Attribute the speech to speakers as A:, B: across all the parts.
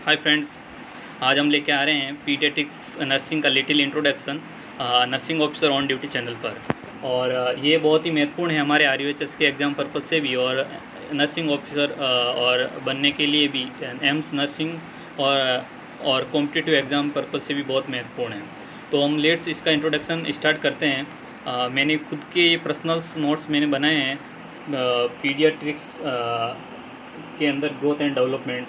A: Hi friends, आज हम लेके आ रहे हैं पीडियाट्रिक्स नर्सिंग का little introduction nursing officer on duty channel पर। और ये बहुत ही महत्वपूर्ण है हमारे RUHS के एग्ज़ाम पर्पज़ से भी और नर्सिंग ऑफिसर और बनने के लिए भी एम्स नर्सिंग और कॉम्पिटिटिव एग्ज़ाम पर्पज़ से भी बहुत महत्वपूर्ण है। तो हम लेट्स इसका इंट्रोडक्शन स्टार्ट करते हैं। मैंने खुद के पर्सनल्स नोट्स मैंने बनाए हैं पीडियाट्रिक्स के अंदर ग्रोथ एंड डेवलपमेंट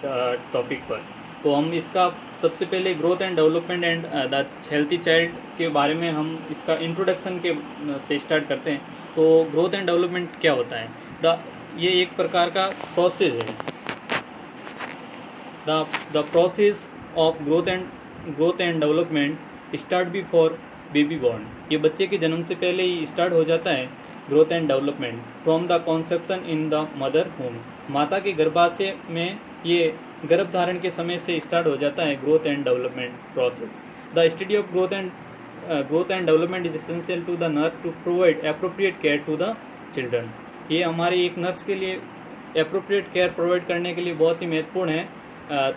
A: टॉपिक पर। तो हम इसका सबसे पहले growth and development and the healthy child के बारे में हम इसका इंट्रोडक्शन के से स्टार्ट करते हैं। तो ग्रोथ एंड डेवलपमेंट क्या होता है? ये एक प्रकार का प्रोसेस है। The process of growth and development start before baby born. ये बच्चे के जन्म से पहले ही स्टार्ट हो जाता है growth and development from the conception in the mother home. माता के गर्भाशय में ये गर्भ धारण के समय से स्टार्ट हो जाता है growth and development process. The study of growth and development is essential to the nurse to provide appropriate care to the children. ये हमारे एक नर्स के लिए अप्रोप्रिएट केयर प्रोवाइड करने के लिए बहुत ही महत्वपूर्ण है।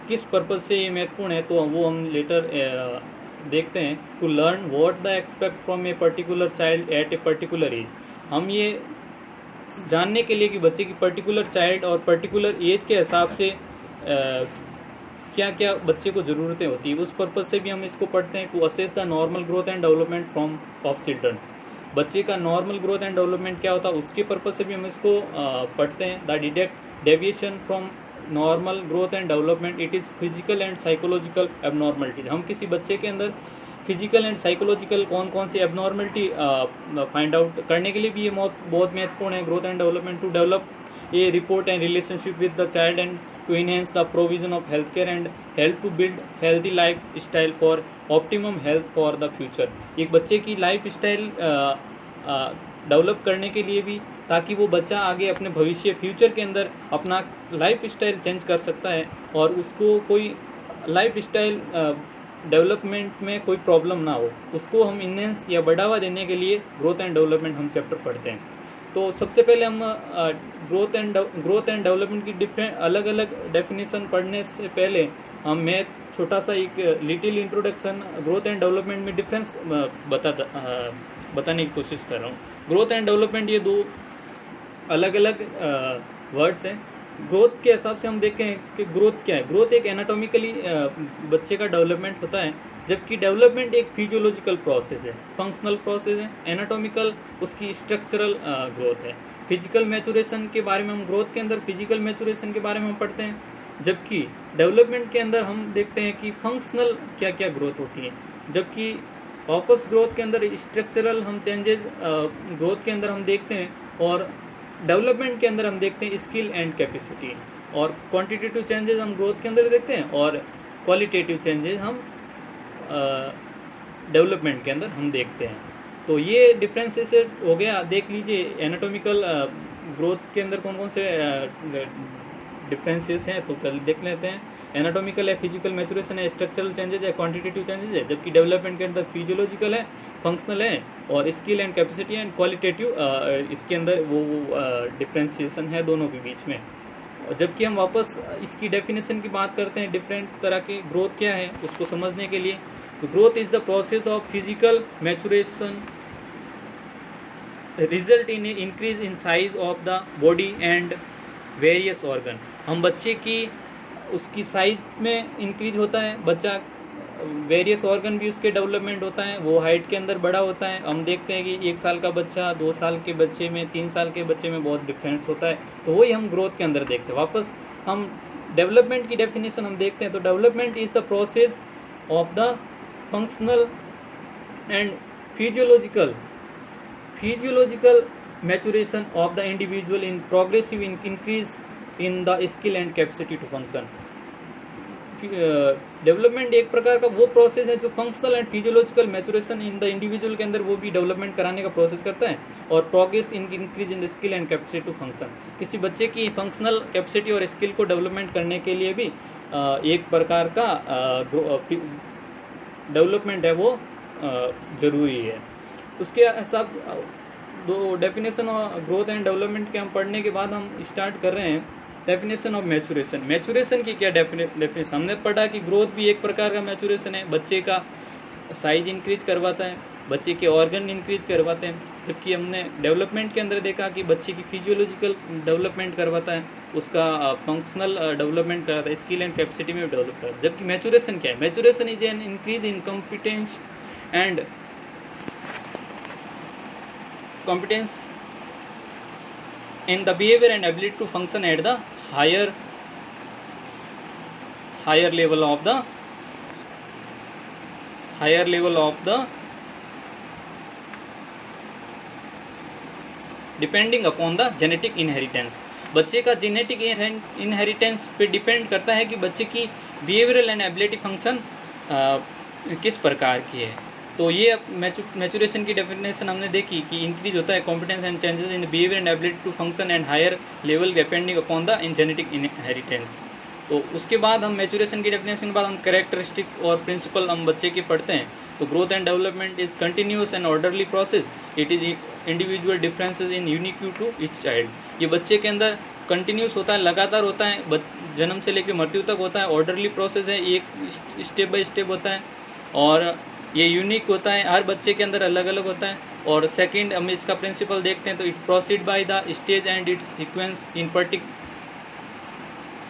A: किस पर्पज़ से ये महत्वपूर्ण है तो वो हम लेटर देखते हैं। To learn what the expect from a particular child at a particular age. हम ये जानने के लिए कि बच्चे की पर्टिकुलर चाइल्ड और पर्टिकुलर एज के हिसाब से क्या क्या बच्चे को ज़रूरतें होती है, उस पर्पज़ से भी हम इसको पढ़ते हैं। To assess the normal growth and development from of children. बच्चे का नॉर्मल ग्रोथ एंड डेवलपमेंट क्या होता है उसके पर्पज़ से भी हम इसको पढ़ते हैं। The detect deviation from normal growth and development it is physical and psychological abnormalities. हम किसी बच्चे के अंदर फिजिकल एंड साइकोलॉजिकल कौन कौन सी एबनॉर्मलिटी फाइंड आउट करने के लिए भी ये बहुत महत्वपूर्ण है। Growth and development to develop a rapport and relationship with the child and to enhance the provision of health care and help to build healthy life style for optimum health for the future. एक बच्चे की life style develop करने के लिए भी, ताकि वो बच्चा आगे अपने भविष्य फ्यूचर के अंदर अपना लाइफ स्टाइल चेंज कर सकता है और उसको कोई लाइफ स्टाइल डेवलपमेंट में कोई प्रॉब्लम ना हो, उसको हम इनहेंस या बढ़ावा देने के लिए ग्रोथ एंड डेवलपमेंट हम चैप्टर पढ़ते हैं। तो सबसे पहले हम ग्रोथ एंड डेवलपमेंट की डिफरेंट अलग अलग डेफिनेशन पढ़ने से पहले मैं छोटा सा एक little introduction growth and development में डिफरेंस बताने की कोशिश कर रहा हूँ। ग्रोथ एंड डेवलपमेंट ये दो अलग अलग वर्ड्स हैं। ग्रोथ के हिसाब से हम देखें कि ग्रोथ क्या है। ग्रोथ एक एनाटॉमिकली बच्चे का डेवलपमेंट होता है, जबकि डेवलपमेंट एक फिजियोलॉजिकल प्रोसेस है, फंक्शनल प्रोसेस है। एनाटॉमिकल उसकी स्ट्रक्चरल ग्रोथ है। फिजिकल मैचुरेशन के बारे में हम ग्रोथ के अंदर फिजिकल मैचुरेशन के बारे में हम पढ़ते हैं, जबकि डेवलपमेंट के अंदर हम देखते हैं कि फंक्शनल क्या क्या ग्रोथ होती है। जबकि वापस ग्रोथ के अंदर स्ट्रक्चरल हम चेंजेस ग्रोथ के अंदर हम देखते हैं और डेवलपमेंट के अंदर हम देखते हैं स्किल एंड कैपेसिटी। और क्वांटिटेटिव चेंजेस हम ग्रोथ के अंदर देखते हैं और क्वालिटेटिव चेंजेस हम डेवलपमेंट के अंदर हम देखते हैं। तो ये डिफरेंसेस हो गया। देख लीजिए एनाटॉमिकल ग्रोथ के अंदर कौन कौन से डिफरेंसेस हैं, तो पहले देख लेते हैं। एनाटॉमिकल है, फिजिकल मैचुरेशन है, स्ट्रक्चरल चेंजेस है, क्वांटिटेटिव चेंजेस है। जबकि डेवलपमेंट के अंदर फिजियोलॉजिकल है, फंक्शनल है और skill and capacity and qualitative इसके अंदर वो डिफ्रेंशिएशन है दोनों के बीच में। जबकि हम वापस इसकी डेफिनेशन की बात करते हैं, डिफरेंट तरह के ग्रोथ क्या है उसको समझने के लिए। तो growth is the process of physical maturation result in increase in size of the body and various organ. हम बच्चे की उसकी साइज में इंक्रीज होता है, बच्चा वेरियस ऑर्गन भी उसके डेवलपमेंट होता है, वो हाइट के अंदर बड़ा होता है। हम देखते हैं कि 1 साल का बच्चा 2 साल के बच्चे में 3 साल के बच्चे में बहुत डिफरेंस होता है। तो वही हम ग्रोथ के अंदर देखते हैं। वापस हम डेवलपमेंट की डेफिनेशन हम देखते हैं। तो development is the process of the functional and physiological maturation of the individual in progressive increase in the skill and capacity to function. Development एक प्रकार का वो प्रोसेस है जो functional and physiological maturation in the individual के अंदर वो भी डेवलपमेंट कराने का प्रोसेस करता है और progress in increase in the skill and capacity to function. किसी बच्चे की फंक्शनल कैपेसिटी और स्किल को डेवलपमेंट करने के लिए भी एक प्रकार का डेवलपमेंट है वो ज़रूरी है। उसके हिसाब दो डेफिनेशन ग्रोथ एंड डेवलपमेंट के हम पढ़ने के बाद हम स्टार्ट कर रहे हैं डेफिनेशन ऑफ मैचुरेशन, मैचुरेशन की क्या डेफिनेशन हमने पढ़ा कि ग्रोथ भी एक प्रकार का मैचुरेशन है, बच्चे का साइज इंक्रीज करवाता है, बच्चे के ऑर्गन इंक्रीज करवाते हैं, जबकि हमने डेवलपमेंट के अंदर देखा कि बच्चे की फिजियोलॉजिकल डेवलपमेंट करवाता है, उसका फंक्शनल डेवलपमेंट कराता है, स्किल एंड कैपेसिटी में डेवलप करता है। जबकि मैचुरेशन क्या है, maturation is an increase in competence and competence in the behavior and ability to function at the higher level of the depending upon the genetic inheritance. बच्चे का genetic inheritance पे depend करता है कि बच्चे की बिहेवियरल एंड एबिलिटी फंक्शन किस प्रकार की है। तो ये मैचुरेशन की डेफिनेशन हमने देखी कि इंक्रीज होता है competence and changes in the behaviour and ability to function and higher level depending upon the genetic inheritance. तो उसके बाद हम मैचुरेशन की डेफिनेशन के बाद हम कैरेक्टरिस्टिक्स और प्रिंसिपल हम बच्चे के पढ़ते हैं। तो growth and development is continuous and orderly process, it is individual differences in unique to each child. ये बच्चे के अंदर कंटिन्यूस होता है, लगातार होता है, जन्म से लेकर मृत्यु तक होता है, ऑर्डरली प्रोसेस है, एक स्टेप बाय स्टेप होता है और ये यूनिक होता है, हर बच्चे के अंदर अलग अलग होता है। और सेकंड हम इसका प्रिंसिपल देखते हैं तो it proceed by the stage and it's sequence in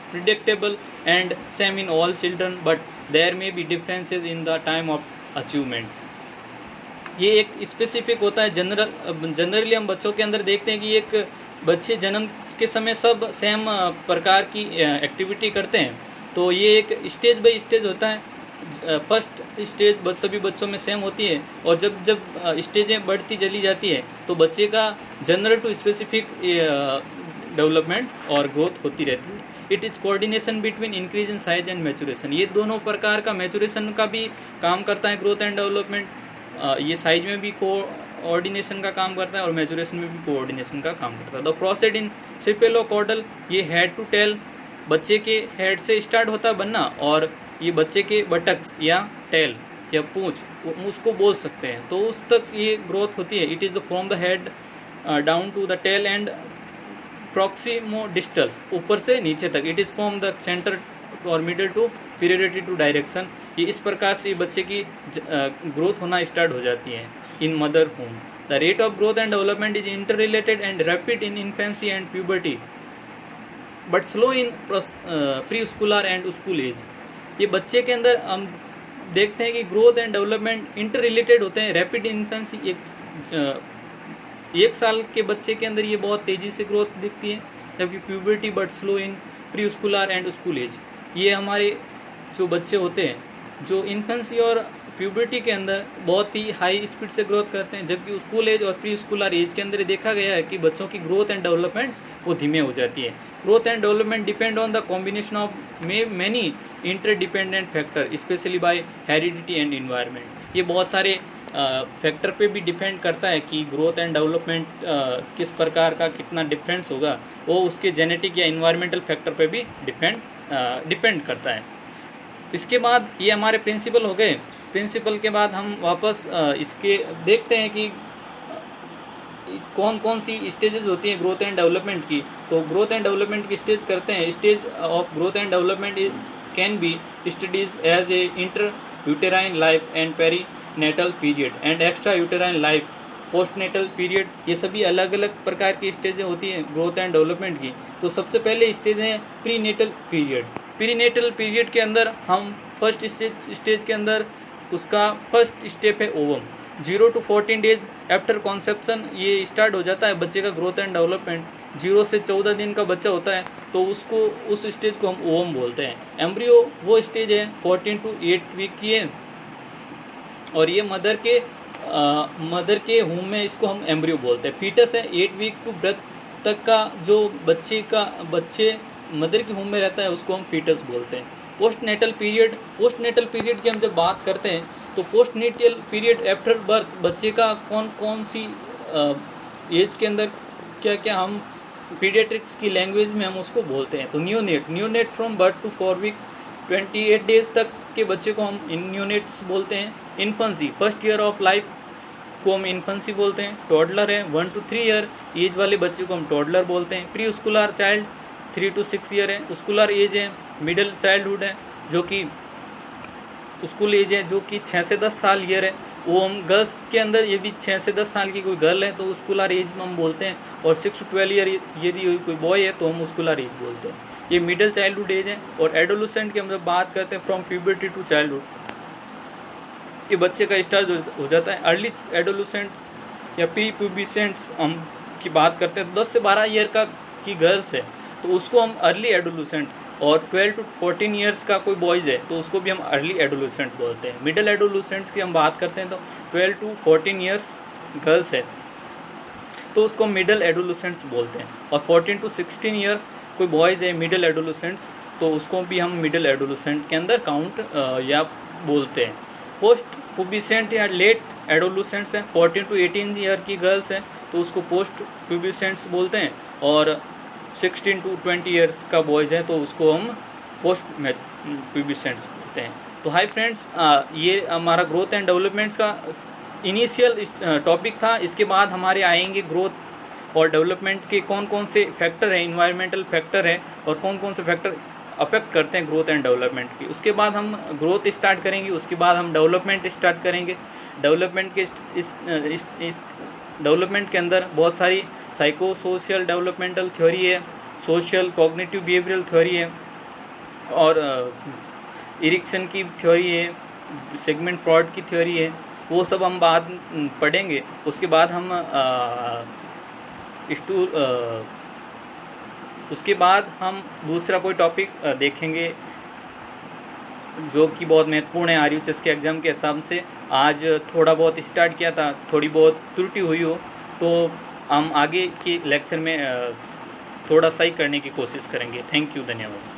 A: predictable and same in all children, but there may be differences in the time of achievement। ये एक स्पेसिफिक होता है, जनरली हम बच्चों के अंदर देखते हैं कि एक बच्चे जन्म के समय सब सेम प्रकार की एक्टिविटी करते हैं। तो ये एक स्टेज बाय स्टेज होता है। फर्स्ट स्टेज सभी बच्चों में सेम होती है और जब स्टेजें बढ़ती चली जाती है तो बच्चे का जनरल टू स्पेसिफिक डेवलपमेंट और ग्रोथ होती रहती है। It is coordination between increase in size and maturation. ये दोनों प्रकार का मैचुरेशन का भी काम करता है ग्रोथ एंड डेवलपमेंट। ये साइज में भी कोऑर्डिनेशन का काम करता है और मैचुरेशन में भी कोऑर्डिनेशन का काम करता है। द प्रोसेस इन सिपेलोकॉर्डल, ये हेड टू टेल, बच्चे के हेड से स्टार्ट होता है बनना और ये बच्चे के बटक्स या टेल या पूंछ उसको बोल सकते हैं, तो उस तक ये ग्रोथ होती है। It is from the head down to the tail and proximodistal, ऊपर से नीचे तक। It is from the centre और middle to periphery to direction. ये इस प्रकार से बच्चे की ग्रोथ होना स्टार्ट हो जाती है in mother home. The rate of growth and development is interrelated and rapid in infancy and puberty but slow in preschooler and school age. ये बच्चे के अंदर हम देखते हैं कि growth and development interrelated होते हैं। रैपिड इन्फेंसी, एक साल के बच्चे के अंदर ये बहुत तेज़ी से ग्रोथ दिखती है, जबकि puberty but slow in preschooler and school age. ये हमारे जो बच्चे होते हैं जो इन्फेंसी और प्यूबर्टी के अंदर बहुत ही हाई स्पीड से ग्रोथ करते हैं, जबकि स्कूल एज और प्री स्कूलर एज के अंदर देखा गया है कि बच्चों की ग्रोथ एंड डेवलपमेंट वो धीमे हो जाती है। Growth and development depend on the combination of many interdependent factor specially by heredity and environment. ये बहुत सारे फैक्टर पे भी डिपेंड करता है कि ग्रोथ एंड डेवलपमेंट किस प्रकार का कितना डिफरेंस होगा, वो उसके जेनेटिक या इन्वायरमेंटल फैक्टर पे भी डिपेंड करता है। इसके बाद ये हमारे प्रिंसिपल हो गए। प्रिंसिपल के बाद हम वापस इसके देखते हैं कि कौन कौन सी स्टेजेस होती हैं ग्रोथ एंड डेवलपमेंट की। तो ग्रोथ एंड डेवलपमेंट की स्टेज करते हैं। Stage of growth and development can be studies as a inter uterine life and perinatal period and extra uterine life postnatal period. ये सभी अलग अलग प्रकार की स्टेजें होती हैं ग्रोथ एंड डेवलपमेंट की। तो सबसे पहले स्टेज है प्रीनेटल पीरियड। प्रीनेटल पीरियड के अंदर हम फर्स्ट स्टेज के अंदर उसका फर्स्ट स्टेप है ovum. 0 to 14 days after conception ये स्टार्ट हो जाता है बच्चे का ग्रोथ एंड डेवलपमेंट। 0 से 14 दिन का बच्चा होता है तो उसको उस स्टेज को हम ओवम बोलते हैं। एम्ब्रियो वो स्टेज है 14 to 8 वीक की है और ये मदर के होम में इसको हम एम्ब्रियो बोलते हैं। फीटस है 8 वीक टू बर्थ तक का जो बच्चे मदर के होम में रहता है उसको हम फीटस बोलते हैं। पोस्टनेटल पीरियड की हम जब बात करते हैं तो पोस्टनेटल पीरियड आफ्टर बर्थ बच्चे का कौन सी एज के अंदर क्या क्या हम पीडियाट्रिक्स की लैंग्वेज में हम उसको बोलते हैं। तो neonate from birth to 4 weeks 28 days तक के बच्चे को हम न्यूनेट्स बोलते हैं। Infancy first year of life को हम इन्फेंसी बोलते हैं। टॉडलर है 1 to 3 ईयर एज वाले बच्चे को हम टॉडलर बोलते हैं। Pre Schuler child 3 to 6 year है। स्कूलर एज है, मिडिल चाइल्डहुड है जो कि स्कूल एज है जो कि 6 से 10 साल ईयर है। वो हम गर्ल्स के अंदर ये भी 6 से 10 साल की कोई गर्ल है तो स्कूलर एज में हम बोलते हैं, और 6 to 12 ईयर यदि कोई बॉय है तो हम स्कूलर एज बोलते हैं। ये मिडिल चाइल्डहुड एज है। और एडोलसेंट की हम जब बात करते हैं फ्रॉम प्यूबर्टी टू चाइल्डहुड, ये बच्चे का स्टार्ट हो जाता है। अर्ली एडोलसेंट्स या प्री प्यूबिसेंट्स हम की बात करते हैं तो 10 से 12 ईयर का की गर्ल्स है तो उसको हम अर्ली एडोलसेंट, और 12 to 14 ईयर्स का कोई बॉयज़ है तो उसको भी हम अर्ली एडोलसेंट बोलते हैं। मिडिल एडोलसेंट्स की हम बात करते हैं तो 12 to 14 ईयर्स गर्ल्स है तो उसको मिडिल एडोलसेंट्स बोलते हैं। और 14 to 16 ईयर कोई बॉयज़ है मिडिल एडोलसेंट्स तो उसको भी हम मिडिल एडोलसेंट के अंदर काउंट या बोलते हैं। पोस्ट प्यूबिसेंट या लेट एडोलसेंट्स हैं, 14 to 18 ईयर की गर्ल्स हैं तो उसको पोस्ट प्यूबिसेंट्स बोलते हैं। और 16 to 20 ईयर्स का बॉयज़ है तो उसको हम पोस्ट प्यूबिसेंट्स बोलते हैं। तो हाय फ्रेंड्स, ये हमारा ग्रोथ एंड डेवलपमेंट्स का इनिशियल टॉपिक था। इसके बाद हमारे आएंगे ग्रोथ और डेवलपमेंट के कौन कौन से फैक्टर हैं, इन्वायरमेंटल फैक्टर हैं और कौन कौन से फैक्टर अफेक्ट करते हैं ग्रोथ एंड डेवलपमेंट की। उसके बाद हम ग्रोथ स्टार्ट करेंगे, उसके बाद हम डेवलपमेंट स्टार्ट करेंगे। डेवलपमेंट के इस डेवलपमेंट के अंदर बहुत सारी साइको सोशल डेवलपमेंटल थ्योरी है, सोशल कॉग्निटिव बिहेवियरल थ्योरी है और इरिक्सन की थ्योरी है, सेगमेंट फ्रॉड की थ्योरी है। वो सब हम बाद पढ़ेंगे। उसके बाद हम उसके बाद हम दूसरा कोई टॉपिक देखेंगे जो कि बहुत महत्वपूर्ण है RUHS के एग्ज़ाम के हिसाब से। आज थोड़ा बहुत स्टार्ट किया था, थोड़ी बहुत त्रुटि हुई हो तो हम आगे के लेक्चर में थोड़ा सही करने की कोशिश करेंगे। थैंक यू, धन्यवाद।